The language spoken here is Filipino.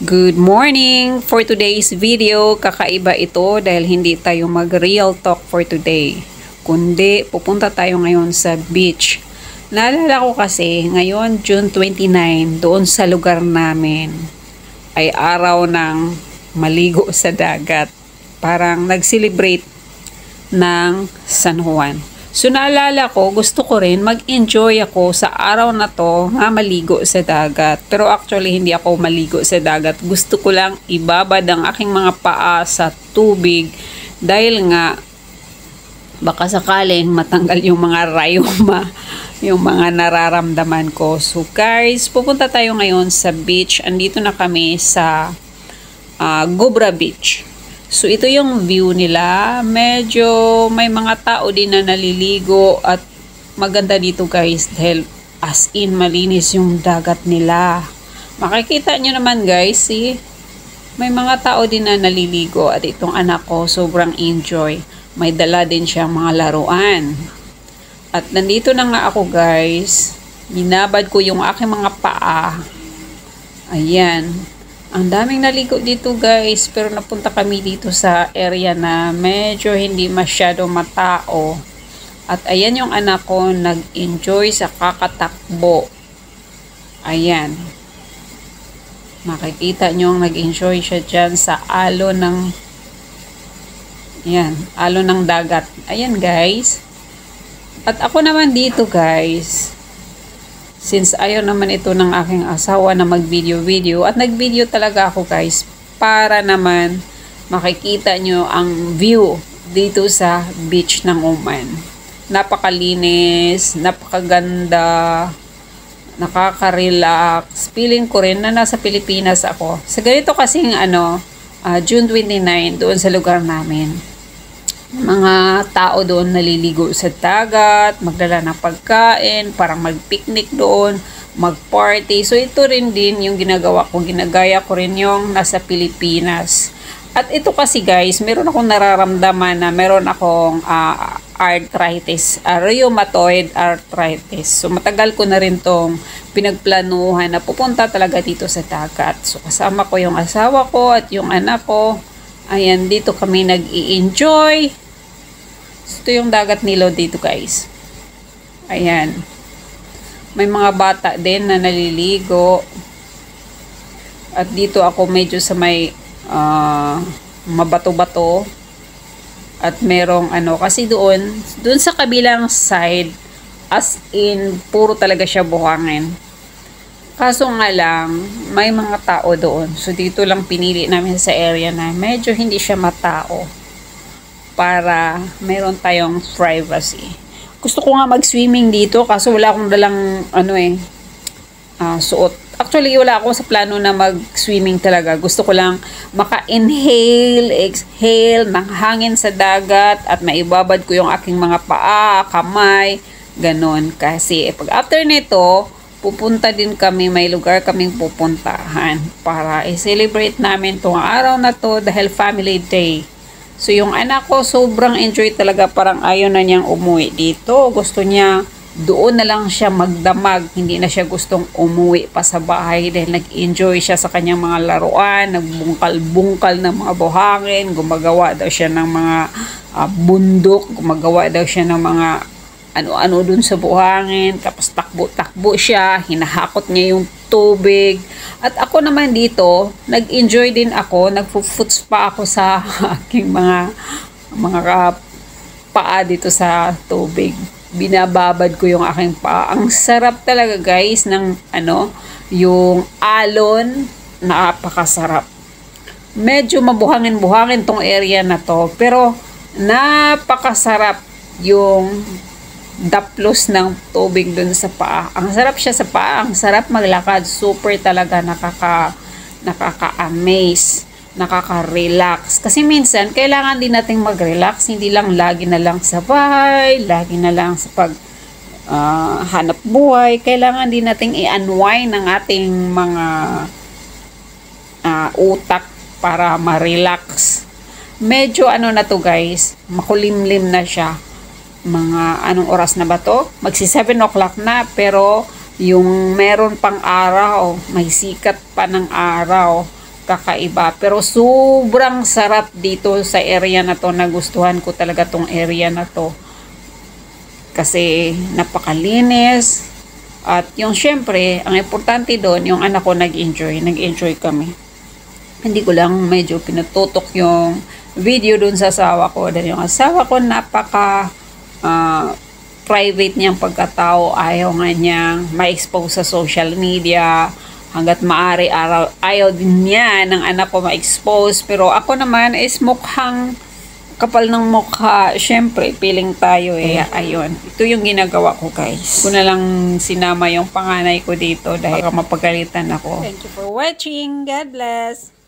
Good morning! For today's video, kakaiba ito dahil hindi tayo mag-real talk for today. Kundi, pupunta tayo ngayon sa beach. Naalala ko kasi, ngayon June 29, doon sa lugar namin, ay araw ng maligo sa dagat. Parang nag-celebrate ng San Juan. So naalala ko, gusto ko rin mag-enjoy ako sa araw na to nga maligo sa dagat. Pero actually hindi ako maligo sa dagat. Gusto ko lang ibabad ang aking mga paa sa tubig dahil nga baka sakaling matanggal yung mga rayuma, yung mga nararamdaman ko. So guys, pupunta tayo ngayon sa beach. Andito na kami sa Gobra Beach. So, ito yung view nila. Medyo may mga tao din na naliligo at maganda dito guys dahil as in malinis yung dagat nila. Makikita nyo naman guys, see? May mga tao din na naliligo at itong anak ko sobrang enjoy. May dala din siyang mga laruan. At nandito na nga ako guys. Binabad ko yung aking mga paa. Ayan. Ang daming naligo dito guys, pero napunta kami dito sa area na medyo hindi masyado matao. At ayan yung anak ko nag-enjoy sa kakatakbo. Ayan. Makikita nyo nag-enjoy siya dyan sa alon ng alon ng dagat. Ayan guys. At ako naman dito guys. Since ayaw naman ito ng aking asawa na mag-video at nag-video talaga ako guys para naman makikita nyo ang view dito sa beach ng Oman. Napakalinis, napakaganda, nakaka-relax. Feeling ko rin na nasa Pilipinas ako. Sa ganito kasing June 29 doon sa lugar namin. Mga tao doon naliligo sa dagat, magdala ng pagkain, parang mag-picnic doon, mag-party. So ito rin din yung ginagawa ko, ginagaya ko rin yung nasa Pilipinas. At ito kasi guys, meron akong nararamdaman na meron akong arthritis, rheumatoid arthritis. So matagal ko na rin tong pinagplanuhan na pupunta talaga dito sa dagat. So kasama ko yung asawa ko at yung anak ko. Ayan, dito kami nag-i-enjoy. Ito yung dagat nilo dito guys. Ayan. May mga bata din na naliligo. At dito ako medyo sa may mabato-bato. At merong kasi doon sa kabilang side, as in, puro talaga siya buhangin. Kaso nga lang, may mga tao doon. So, dito lang pinili namin sa area na medyo hindi siya matao para mayroon tayong privacy. Gusto ko nga mag-swimming dito kaso wala akong dalang suot. Actually, wala ako sa plano na mag-swimming talaga. Gusto ko lang maka-inhale, exhale ng hangin sa dagat at maibabad ko yung aking mga paa, kamay, ganon. Kasi pag after nito, pupunta din kami, may lugar kaming pupuntahan para i-celebrate namin tong araw na to dahil family day. So yung anak ko sobrang enjoy talaga, parang ayaw na niyang umuwi dito. Gusto niya doon na lang siya magdamag, hindi na siya gustong umuwi pa sa bahay dahil nag-enjoy siya sa kanyang mga laruan, nagbungkal-bungkal ng mga buhangin, gumagawa daw siya ng mga bundok, gumagawa daw siya ng mga ano-ano dun sa buhangin, tapos takbo-takbo siya, hinahakot niya yung tubig. At ako naman dito, nag-enjoy din ako, nagfo-foots pa ako sa aking mga paa dito sa tubig. Binababad ko yung aking paa. Ang sarap talaga guys ng yung alon, napakasarap. Medyo mabuhangin-buhangin tong area na to, pero napakasarap yung daplos ng tubig dun sa paa. Ang sarap siya sa paa, ang sarap maglakad, super talaga nakaka-amaze, nakaka-relax. Kasi minsan, kailangan din nating mag-relax, hindi lang lagi na lang sa bahay, lagi na lang sa hanap buhay. Kailangan din nating i-unwind ng ating mga utak para ma-relax. Medyo na to guys, makulimlim na siya. Mga anong oras na ba to? Magsi 7 o'clock na, pero yung meron pang araw, may sikat pa ng araw. kakaiba. Pero sobrang sarap dito sa area na to. Nagustuhan ko talaga tong area na to. Kasi napakalinis. At yung syempre, ang importante doon, yung anak ko nag-enjoy kami. Hindi ko lang medyo pinatutok yung video doon sa asawa ko. Dahil yung asawa ko private niyang pagkatao. Ayaw nga niyang ma-expose sa social media. Hanggat maaari, ayaw din niya ng anak ko ma-expose. Pero ako naman is mukhang kapal ng mukha. Syempre, feeling tayo eh. Ayun. Ito yung ginagawa ko, guys. Ko na lang sinama yung panganay ko dito dahil mapagalitan ako. Thank you for watching. God bless.